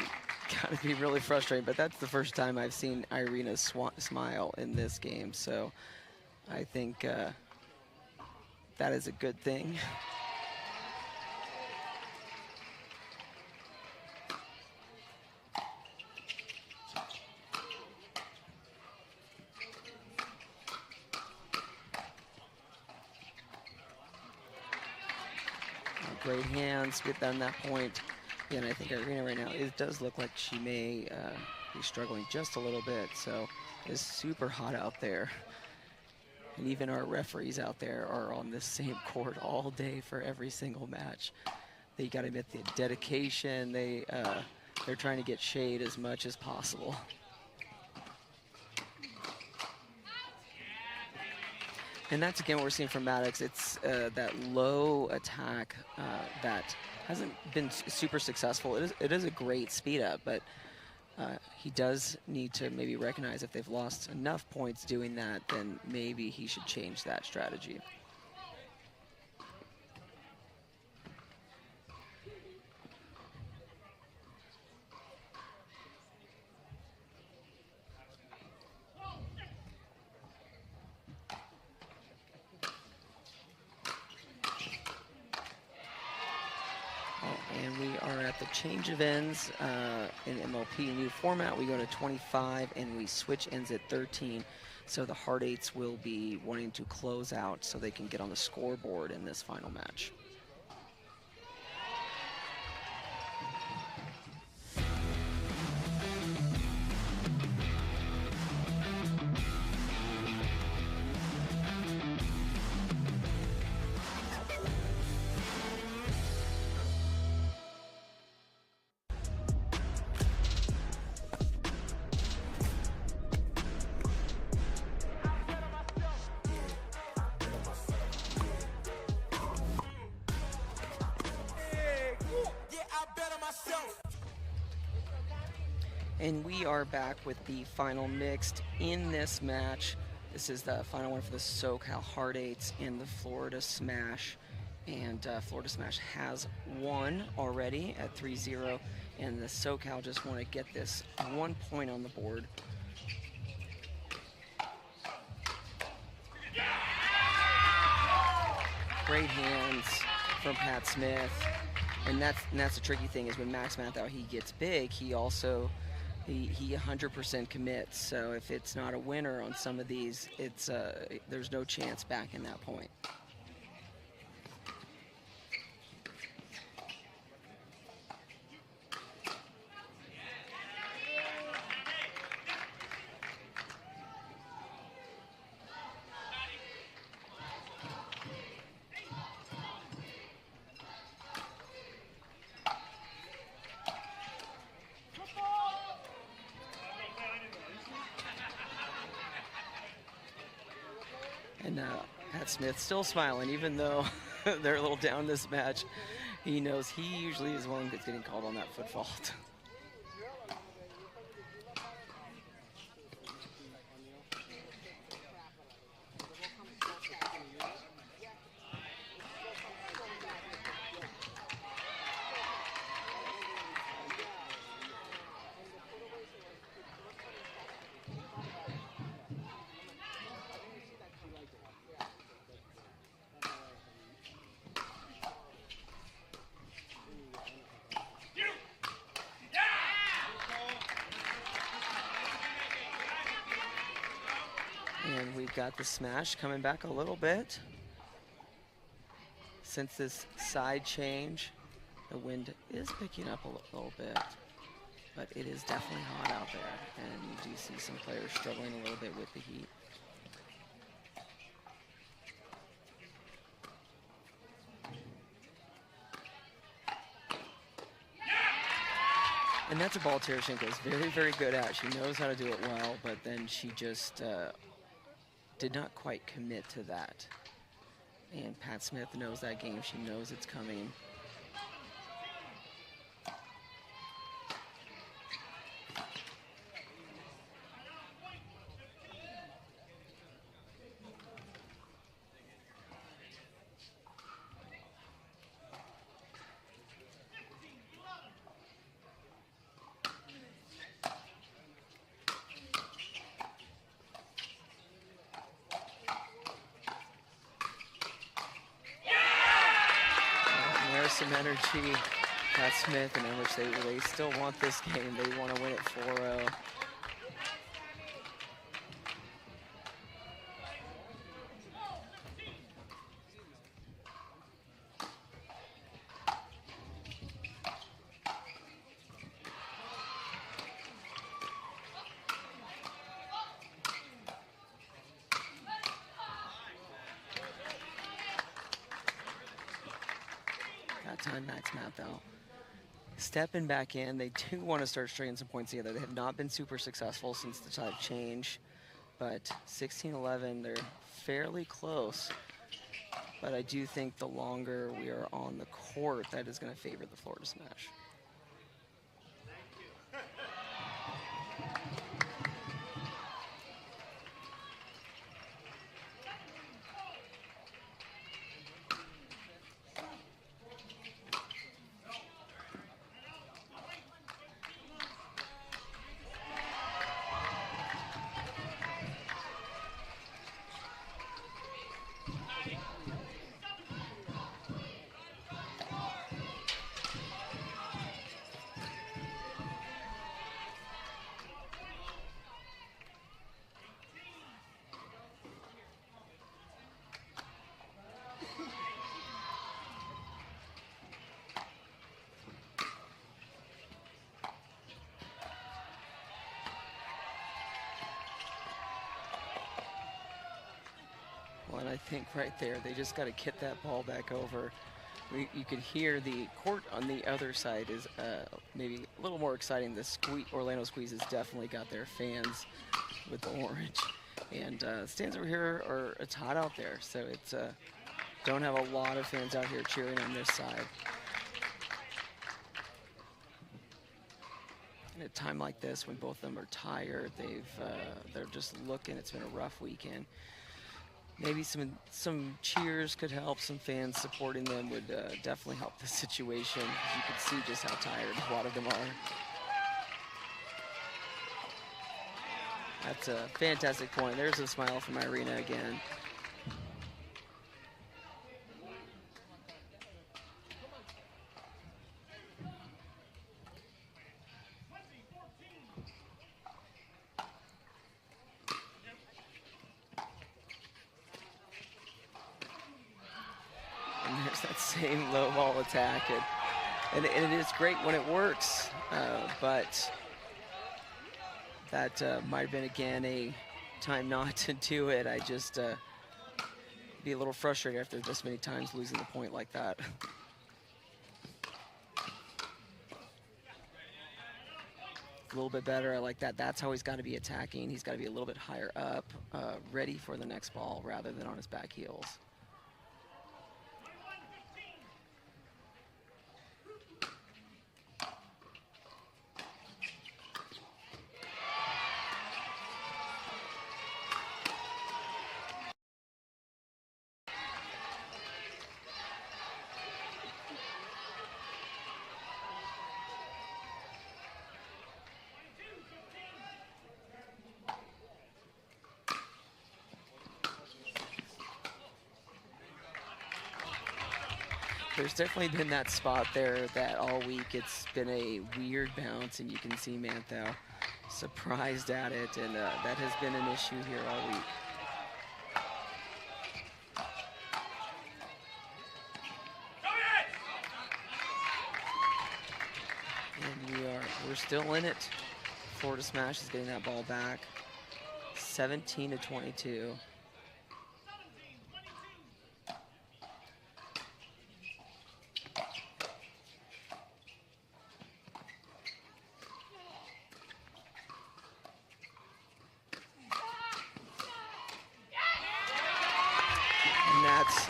gotta be really frustrating, but that's the first time I've seen Irina smile in this game, so I think that is a good thing. great hands with them that point. And I think Irina right now, it does look like she may be struggling just a little bit. So it's super hot out there. And even our referees out there are on this same court all day for every single match. They got to admit the dedication. They're trying to get shade as much as possible. And that's, again, what we're seeing from Maddox. It's that low attack that hasn't been super successful. It is a great speed up, but he does need to maybe recognize if they've lost enough points doing that, then maybe he should change that strategy. And we are at the change of ends in MLP new format. We go to 25 and we switch ends at 13. So the Hard Eights will be wanting to close out so they can get on the scoreboard in this final match. And we are back with the final mixed in this match. This is the final one for the SoCal Hard Eights and the Florida Smash. And Florida Smash has won already at 3-0. And the SoCal just want to get this 1 point on the board. Great hands from Pat Smith. And that's the tricky thing, is when Max Mathau, he gets big, he also he 100% commits. So if it's not a winner on some of these, it's there's no chance back in that point. And Pat Smith still smiling, even though they're a little down this match. He knows he usually is one that's getting called on that foot fault. And we've got the smash coming back a little bit. Since this side change, the wind is picking up a little bit, but it is definitely hot out there, and you do see some players struggling a little bit with the heat. And that's a ball Tereshenko is very, very good at. She knows how to do it well, but then she just did not quite commit to that. And Pat Smith knows that game. She knows it's coming. Some energy, Pat Smith, and in which they still want this game. They want to win it 4-0. and Max Matt, though. Stepping back in, they do want to start stringing some points together. They have not been super successful since the tide change, but 16-11, they're fairly close. But I do think the longer we are on the court, that is going to favor the Florida Smash. And I think right there, they just got to get that ball back over. You could hear the court on the other side is maybe a little more exciting. The Orlando Squeeze has definitely got their fans with the orange. And stands over here it's hot out there. So it's don't have a lot of fans out here cheering on this side. At a time like this, when both of them are tired, they're just looking. It's been a rough weekend. Maybe some cheers could help. Some fans supporting them would definitely help the situation. You can see just how tired a lot of them are. That's a fantastic point. There's a smile from Irina again. Same low ball attack, and it is great when it works, but that might have been again a time not to do it. I just be a little frustrated after this many times losing the point like that. A little bit better. I like that. That's how he's got to be attacking. He's got to be a little bit higher up, ready for the next ball rather than on his back heels. There's definitely been that spot there that all week it's been a weird bounce, and you can see Mantho surprised at it, and that has been an issue here all week. And we're still in it. Florida Smash is getting that ball back. 17-22.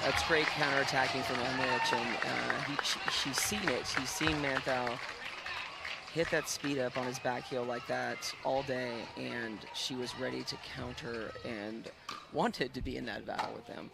That's great counterattacking from Elmich, and she's seen it. She's seen Mantho hit that speed up on his back heel like that all day, and she was ready to counter and wanted to be in that battle with him.